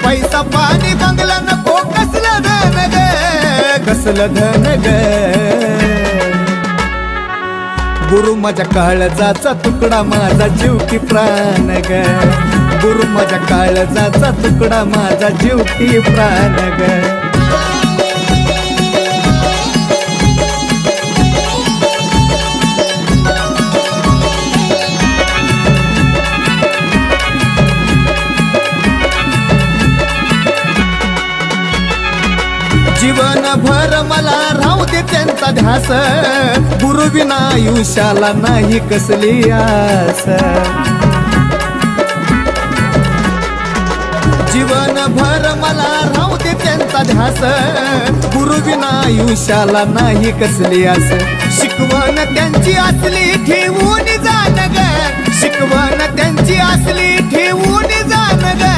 पैसा पाणी बंगला नको कसलं धन ग, कसलं धन ग. गुरु माझ्या काळजाचा तुकडा माझा जीव की प्राण ग, गुरु माझ्या काळजाचा तुकडा माझा जीव की प्राण ग. जीवनभर मला राहू दे त्यांचा ध्यास, गुरु विना आयुष्याला नाही कसली आस. जीवनभर मला राहू दे त्यांचा ध्यास, गुरु विना आयुष्याला नाही कसली आस. शिकवण त्यांची असली ठेवून जाण ग, शिकवण त्यांची असली ठेवून जाण ग.